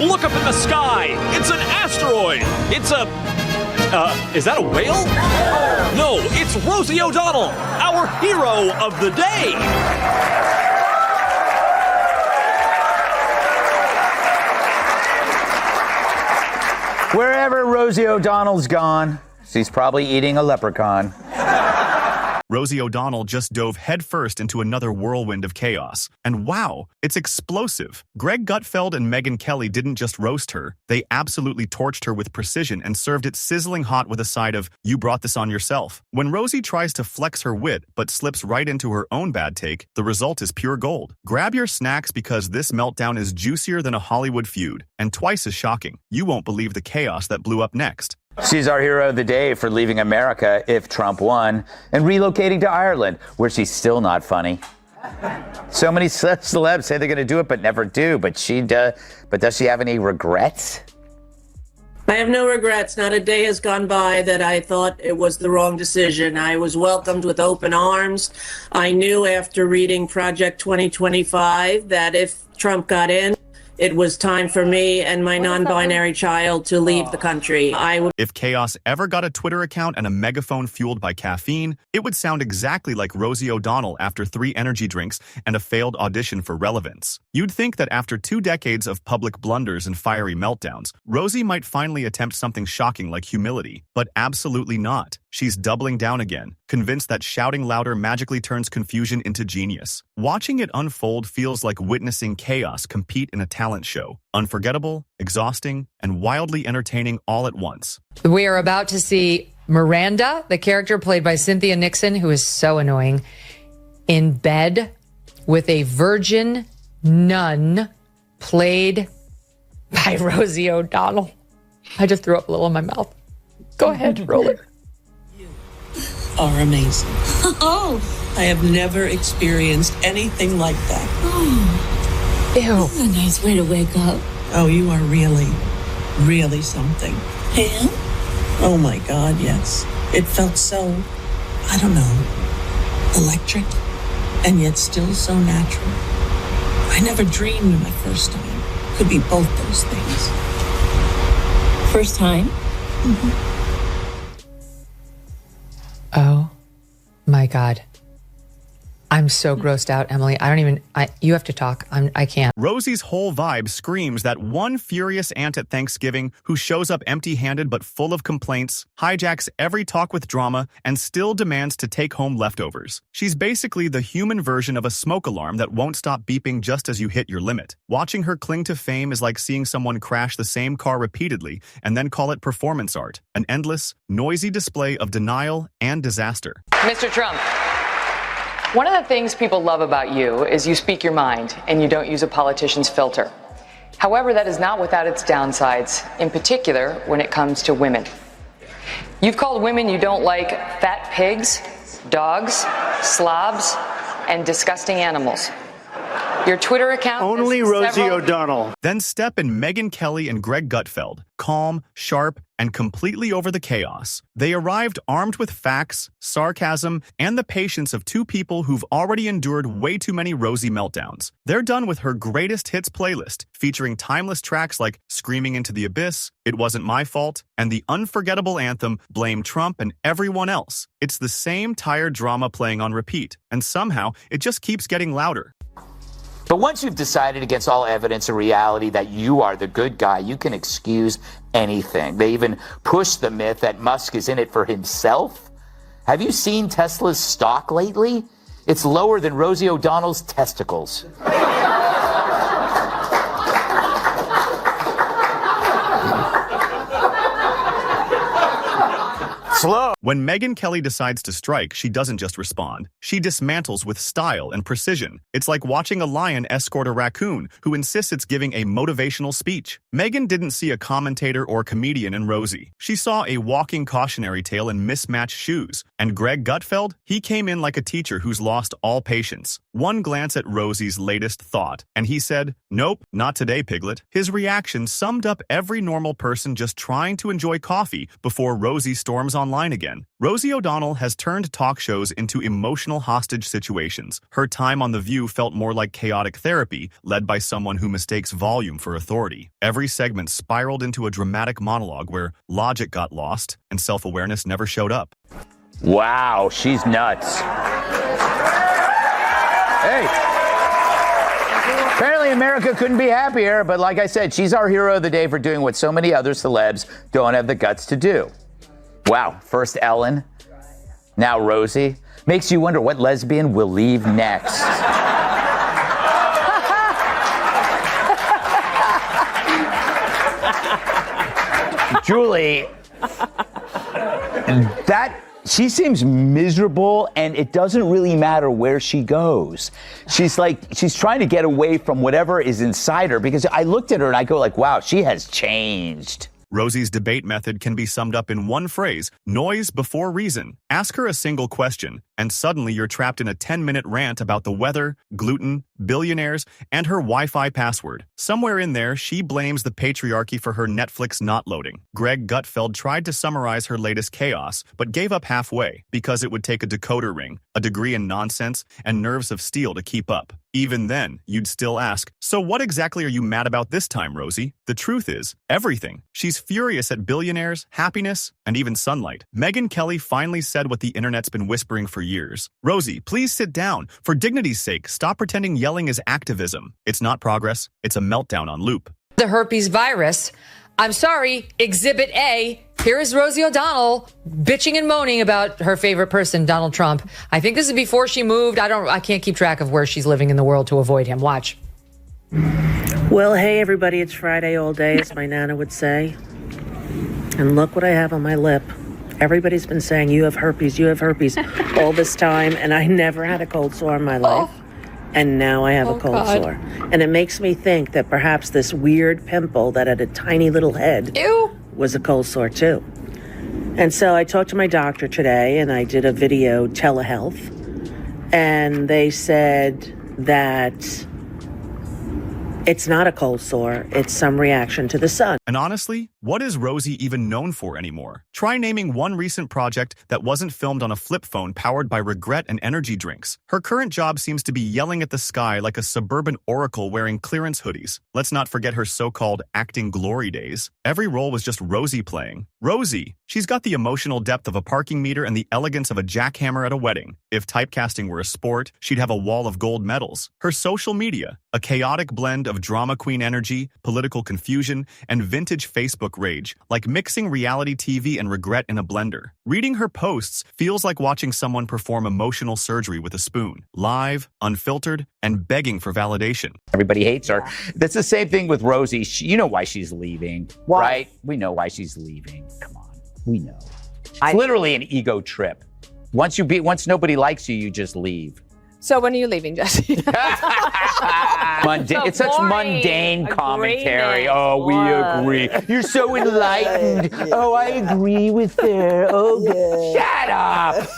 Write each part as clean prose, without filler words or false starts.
Look up in the sky! It's an asteroid! It's a... is that a whale? No, it's Rosie O'Donnell, our hero of the day! Wherever Rosie O'Donnell's gone, she's probably eating a leprechaun. Rosie O'Donnell just dove headfirst into another whirlwind of chaos. And wow, it's explosive. Gutfeld and Megan Kelly didn't just roast her, they absolutely torched her with precision and served it sizzling hot with a side of, "You brought this on yourself." When Rosie tries to flex her wit but slips right into her own bad take, the result is pure gold. Grab your snacks because this meltdown is juicier than a Hollywood feud, and twice as shocking. You won't believe the chaos that blew up next. She's our hero of the day for leaving America if Trump won and relocating to Ireland, where she's still not funny. So many celebs say they're going to do it but never do. But does she have any regrets? I have no regrets. Not a day has gone by that I thought it was the wrong decision. I was welcomed with open arms. I knew after reading Project 2025 that if Trump got in, it was time for me and my non-binary child to leave the country. If chaos ever got a Twitter account and a megaphone fueled by caffeine, it would sound exactly like Rosie O'Donnell after 3 energy drinks and a failed audition for Relevance. You'd think that after 2 decades of public blunders and fiery meltdowns, Rosie might finally attempt something shocking like humility, but absolutely not. She's doubling down again, convinced that shouting louder magically turns confusion into genius. Watching it unfold feels like witnessing chaos compete in a talent show. Unforgettable, exhausting, and wildly entertaining all at once. We are about to see Miranda, the character played by Cynthia Nixon, who is so annoying, in bed with a virgin nun played by Rosie O'Donnell. I just threw up a little in my mouth. Go ahead, roll it. Are amazing. Oh, I have never experienced anything like that. oh, Ew. that's a nice way to wake up. Oh, you are really, really something. And? Oh my God, yes. It felt so, I don't know, electric, and yet still so natural. I never dreamed my first time could be both those things. First time? Mm-hmm. Oh my God. I'm so grossed out, Emily. You have to talk. I can't. Rosie's whole vibe screams that one furious aunt at Thanksgiving who shows up empty-handed but full of complaints, hijacks every talk with drama, and still demands to take home leftovers. She's basically the human version of a smoke alarm that won't stop beeping just as you hit your limit. Watching her cling to fame is like seeing someone crash the same car repeatedly and then call it performance art, an endless, noisy display of denial and disaster. Mr. Trump, one of the things people love about you is you speak your mind and you don't use a politician's filter. However, that is not without its downsides, in particular when it comes to women. You've called women you don't like fat pigs, dogs, slobs, and disgusting animals. Your Twitter account... Only Rosie O'Donnell. Then step in Megan Kelly and Gutfeld, calm, sharp, and completely over the chaos. They arrived armed with facts, sarcasm, and the patience of 2 people who've already endured way too many Rosie meltdowns. They're done with her greatest hits playlist, featuring timeless tracks like Screaming into the Abyss, It Wasn't My Fault, and the unforgettable anthem Blame Trump and Everyone Else. It's the same tired drama playing on repeat, and somehow it just keeps getting louder. But once you've decided against all evidence or reality that you are the good guy, you can excuse anything. They even push the myth that Musk is in it for himself. Have you seen Tesla's stock lately? It's lower than Rosie O'Donnell's testicles. Slow. When Megan Kelly decides to strike, she doesn't just respond. She dismantles with style and precision. It's like watching a lion escort a raccoon who insists it's giving a motivational speech. Megan didn't see a commentator or comedian in Rosie. She saw a walking cautionary tale in mismatched shoes. And Gutfeld, he came in like a teacher who's lost all patience. One glance at Rosie's latest thought, and he said, "Nope, not today, Piglet." His reaction summed up every normal person just trying to enjoy coffee before Rosie storms online again. again. Rosie O'Donnell has turned talk shows into emotional hostage situations. Her time on The View felt more like chaotic therapy, led by someone who mistakes volume for authority. Every segment spiraled into a dramatic monologue where logic got lost and self-awareness never showed up. Wow, she's nuts. Hey. Apparently America couldn't be happier, but like I said, she's our hero of the day for doing what so many other celebs don't have the guts to do. Wow, first Ellen, now Rosie. Makes you wonder what lesbian will leave next. Julie, she seems miserable, and it doesn't really matter where she goes. She's trying to get away from whatever is inside her, because I looked at her and I go like, wow, she has changed. Rosie's debate method can be summed up in one phrase: noise before reason. Ask her a single question, and suddenly you're trapped in a 10-minute rant about the weather, gluten, billionaires, and her Wi-Fi password. Somewhere in there, she blames the patriarchy for her Netflix not loading. Greg Gutfeld tried to summarize her latest chaos, but gave up halfway because it would take a decoder ring, a degree in nonsense, and nerves of steel to keep up. Even then, you'd still ask, so what exactly are you mad about this time, Rosie? The truth is, everything. She's furious at billionaires, happiness, and even sunlight. Megyn Kelly finally said what the internet's been whispering for years. Rosie, please sit down. For dignity's sake, stop pretending yelling is activism. It's not progress. It's a meltdown on loop. The herpes virus. I'm sorry, Exhibit A. Here is Rosie O'Donnell bitching and moaning about her favorite person, Donald Trump. I think this is before she moved. I can't keep track of where she's living in the world to avoid him. Watch. Well, hey, everybody, it's Friday all day, as my Nana would say. And look what I have on my lip. Everybody's been saying, you have herpes all this time, and I never had a cold sore in my life. And now I have a cold sore. And it makes me think that perhaps this weird pimple that had a tiny little head was a cold sore too. And so I talked to my doctor today, and I did a video telehealth, and they said that it's not a cold sore, it's some reaction to the sun. And honestly, what is Rosie even known for anymore? Try naming one recent project that wasn't filmed on a flip phone powered by regret and energy drinks. Her current job seems to be yelling at the sky like a suburban oracle wearing clearance hoodies. Let's not forget her so-called acting glory days. Every role was just Rosie playing. Rosie. She's got the emotional depth of a parking meter and the elegance of a jackhammer at a wedding. If typecasting were a sport, she'd have a wall of gold medals. Her social media, a chaotic blend of drama queen energy, political confusion, and vintage Facebook rage, like mixing reality TV and regret in a blender. Reading her posts feels like watching someone perform emotional surgery with a spoon, live, unfiltered, and begging for validation. Everybody hates her. That's the same thing with Rosie. You know why she's leaving, right? We know why she's leaving. Come on, we know. It's literally an ego trip. Once nobody likes you, you just leave. So when are you leaving, Jesse? It's such mundane commentary. Oh, we agree. You're so enlightened. Oh, I agree with her. Oh, shut up.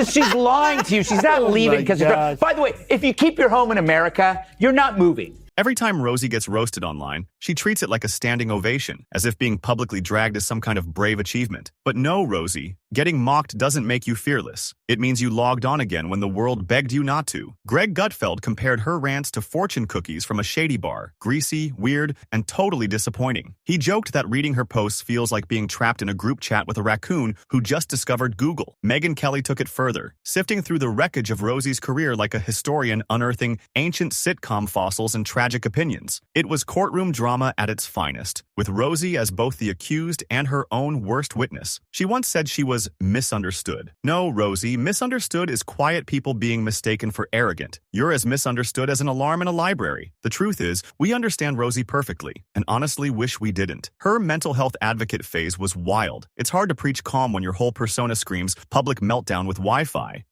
She's lying to you. She's not leaving because by the way, if you keep your home in America, you're not moving. Every time Rosie gets roasted online, she treats it like a standing ovation, as if being publicly dragged is some kind of brave achievement. But no, Rosie, getting mocked doesn't make you fearless. It means you logged on again when the world begged you not to. Greg Gutfeld compared her rants to fortune cookies from a shady bar, greasy, weird, and totally disappointing. He joked that reading her posts feels like being trapped in a group chat with a raccoon who just discovered Google. Megyn Kelly took it further, sifting through the wreckage of Rosie's career like a historian unearthing ancient sitcom fossils and tragic opinions. It was courtroom drama at its finest, with Rosie as both the accused and her own worst witness. She once said she was misunderstood. No, Rosie, misunderstood is quiet people being mistaken for arrogant. You're as misunderstood as an alarm in a library. The truth is, we understand Rosie perfectly, and honestly wish we didn't. Her mental health advocate phase was wild. It's hard to preach calm when your whole persona screams public meltdown with Wi-Fi.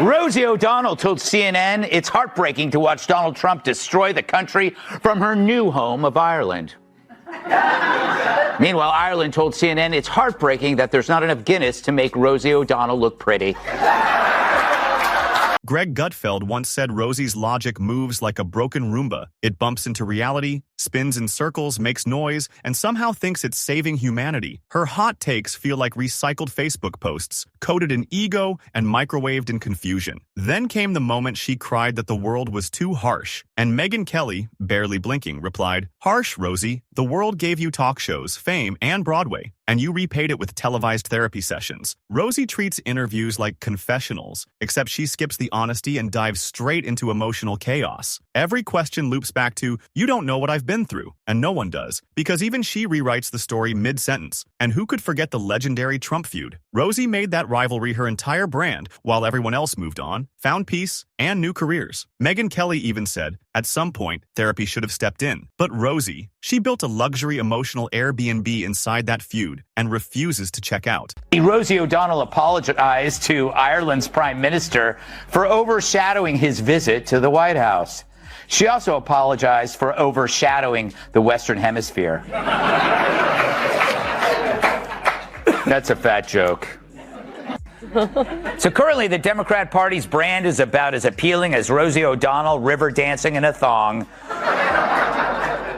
Rosie O'Donnell told CNN it's heartbreaking to watch Donald Trump destroy the country from her new home of Ireland. Meanwhile, Ireland told CNN it's heartbreaking that there's not enough Guinness to make Rosie O'Donnell look pretty. Greg Gutfeld once said Rosie's logic moves like a broken Roomba. It bumps into reality, spins in circles, makes noise, and somehow thinks it's saving humanity. Her hot takes feel like recycled Facebook posts, coated in ego and microwaved in confusion. Then came the moment she cried that the world was too harsh, and Megan Kelly, barely blinking, replied, "Harsh, Rosie. The world gave you talk shows, fame, and Broadway, and you repaid it with televised therapy sessions." Rosie treats interviews like confessionals, except she skips the honesty and dives straight into emotional chaos. Every question loops back to, "You don't know what I've been through," and no one does, because even she rewrites the story mid-sentence. And who could forget the legendary Trump feud? Rosie made that rivalry her entire brand, while everyone else moved on, found peace, and new careers. Megan Kelly even said, at some point, therapy should have stepped in. But Rosie, she built a luxury emotional Airbnb inside that feud and refuses to check out. Rosie O'Donnell apologized to Ireland's Prime Minister for overshadowing his visit to the White House. She also apologized for overshadowing the Western Hemisphere. That's a fat joke. So currently, the Democrat Party's brand is about as appealing as Rosie O'Donnell river dancing in a thong.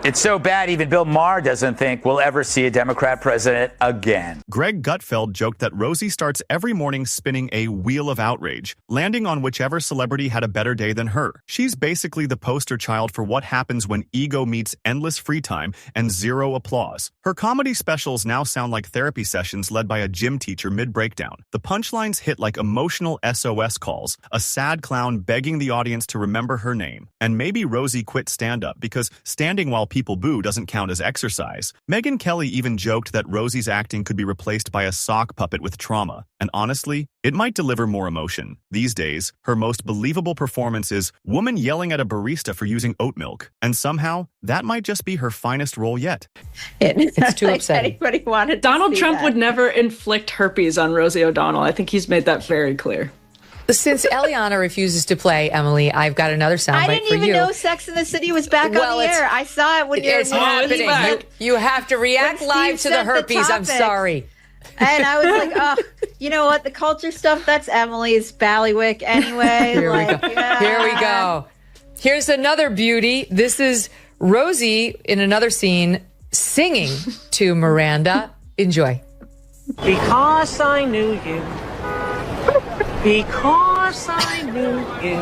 It's so bad even Bill Maher doesn't think we'll ever see a Democrat president again. Greg Gutfeld joked that Rosie starts every morning spinning a wheel of outrage, landing on whichever celebrity had a better day than her. She's basically the poster child for what happens when ego meets endless free time and zero applause. Her comedy specials now sound like therapy sessions led by a gym teacher mid-breakdown. The punchlines hit like emotional SOS calls, a sad clown begging the audience to remember her name. And maybe Rosie quit stand-up because standing while people boo doesn't count as exercise. Megan Kelly even joked that Rosie's acting could be replaced by a sock puppet with trauma. And honestly, it might deliver more emotion. These days, her most believable performance is woman yelling at a barista for using oat milk. And somehow, that might just be her finest role yet. It's too upsetting. Anybody wanted Donald see Trump that. would never inflict herpes on Rosie O'Donnell. I think he's made that very clear. Since Eliana refuses to play, Emily, I've got another soundbite I for you. didn't even know Sex and the City was back Well, on the air. I saw it when It's happening. You have to react When live Steve to the said the herpes. I'm topic. sorry. And I was like, oh, you know what? The culture stuff, that's Emily's ballywick anyway. Here like, we go. Here we go. Here's another beauty. This is Rosie in another scene singing to Miranda. Enjoy. Because I knew you. Because I knew you.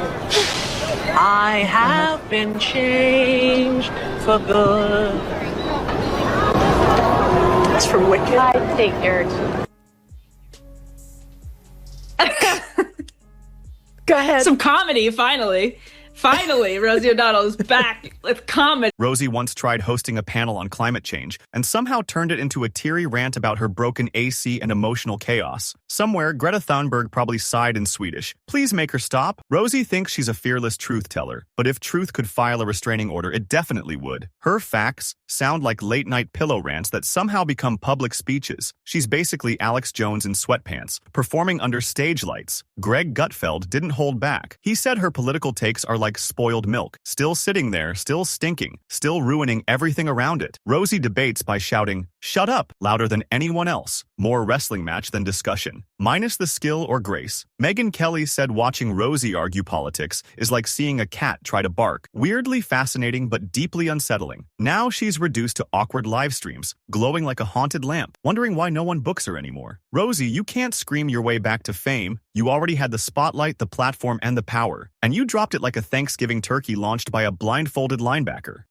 I have been changed for good. That's from Wicked. I take Eric. Go ahead. Some comedy, finally. Finally, Rosie O'Donnell is back with comedy. Rosie once tried hosting a panel on climate change and somehow turned it into a teary rant about her broken AC and emotional chaos. Somewhere, Greta Thunberg probably sighed in Swedish. Please make her stop. Rosie thinks she's a fearless truth teller, but if truth could file a restraining order, it definitely would. Her facts sound like late-night pillow rants that somehow become public speeches. She's basically Alex Jones in sweatpants, performing under stage lights. Greg Gutfeld didn't hold back. He said her political takes are like spoiled milk, still sitting there, still stinking, still ruining everything around it. Rosie debates by shouting, "Shut up," louder than anyone else. More wrestling match than discussion. Minus the skill or grace. Megan Kelly said watching Rosie argue politics is like seeing a cat try to bark. Weirdly fascinating but deeply unsettling. Now she's reduced to awkward live streams, glowing like a haunted lamp, wondering why no one books her anymore. Rosie, you can't scream your way back to fame. You already had the spotlight, the platform, and the power. And you dropped it like a Thanksgiving turkey launched by a blindfolded linebacker.